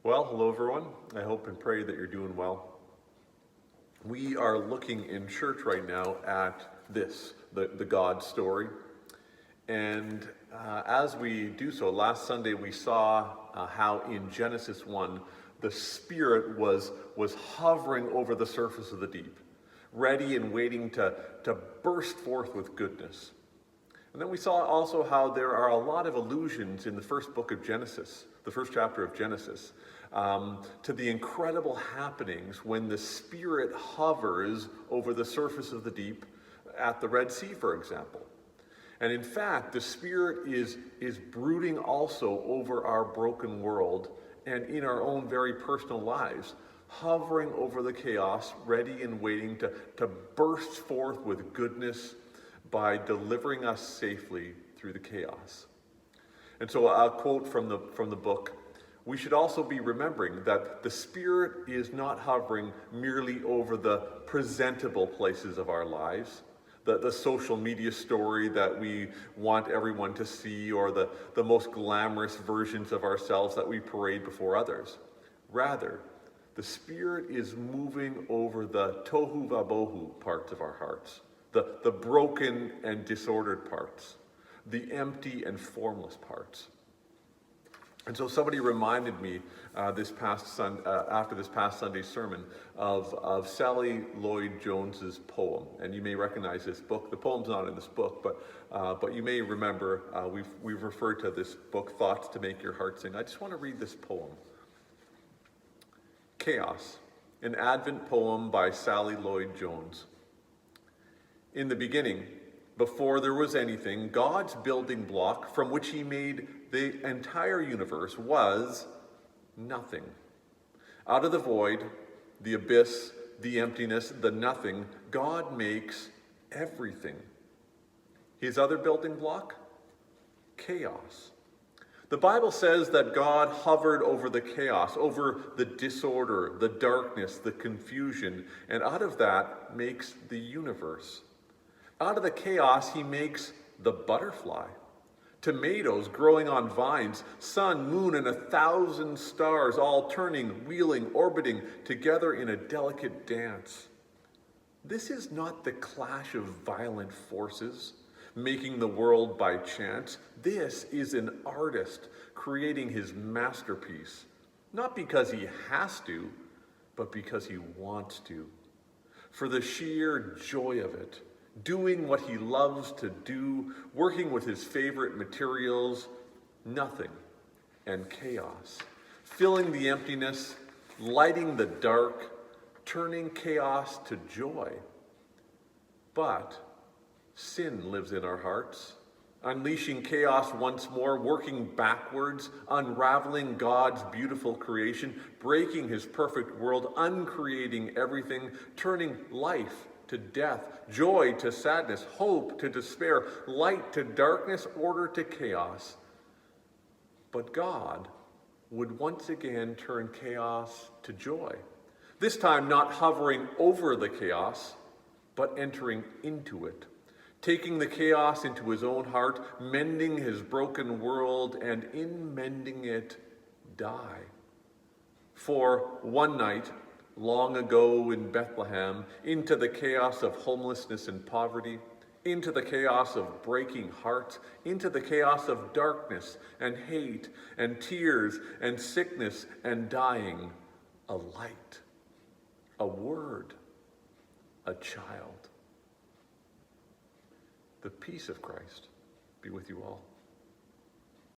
Well, hello everyone. I hope and pray that you're doing well. We are looking in church right now at the God story. And as we do so, last Sunday we saw how in Genesis 1, the Spirit was hovering over the surface of the deep, ready and waiting to burst forth with goodness. And then we saw also how there are a lot of allusions in the first book of Genesis, the first chapter of Genesis, to the incredible happenings when the Spirit hovers over the surface of the deep at the Red Sea, for example. And in fact, the Spirit is brooding also over our broken world and in our own very personal lives, hovering over the chaos, ready and waiting to burst forth with goodness by delivering us safely through the chaos. And so a quote from the book: we should also be remembering that the Spirit is not hovering merely over the presentable places of our lives, the social media story that we want everyone to see, or the most glamorous versions of ourselves that we parade before others. Rather, the Spirit is moving over the tohu vabohu parts of our hearts, the broken and disordered parts, the empty and formless parts. And so somebody reminded me after this past Sunday's sermon of Sally Lloyd Jones's poem. And you may recognize this book. The poem's not in this book, but you may remember we've referred to this book, Thoughts to Make Your Heart Sing. I just want to read this poem. Chaos, an Advent poem by Sally Lloyd Jones. In the beginning, before there was anything, God's building block from which he made the entire universe was nothing. Out of the void, the abyss, the emptiness, the nothing, God makes everything. His other building block? Chaos. The Bible says that God hovered over the chaos, over the disorder, the darkness, the confusion, and out of that makes the universe. Out of the chaos, he makes the butterfly. Tomatoes growing on vines, sun, moon, and 1,000 stars all turning, wheeling, orbiting together in a delicate dance. This is not the clash of violent forces making the world by chance. This is an artist creating his masterpiece, not because he has to, but because he wants to. For the sheer joy of it, doing what he loves to do, working with his favorite materials, nothing and chaos, filling the emptiness, lighting the dark, turning chaos to joy. But sin lives in our hearts, unleashing chaos once more, working backwards, unraveling God's beautiful creation, breaking his perfect world, uncreating everything, turning life to death, joy to sadness, hope to despair, light to darkness, order to chaos. But God would once again turn chaos to joy. This time not hovering over the chaos, but entering into it, taking the chaos into his own heart, mending his broken world, and in mending it, die. For one night, long ago in Bethlehem, into the chaos of homelessness and poverty, into the chaos of breaking hearts, into the chaos of darkness and hate and tears and sickness and dying, a light, a word, a child. The peace of Christ be with you all.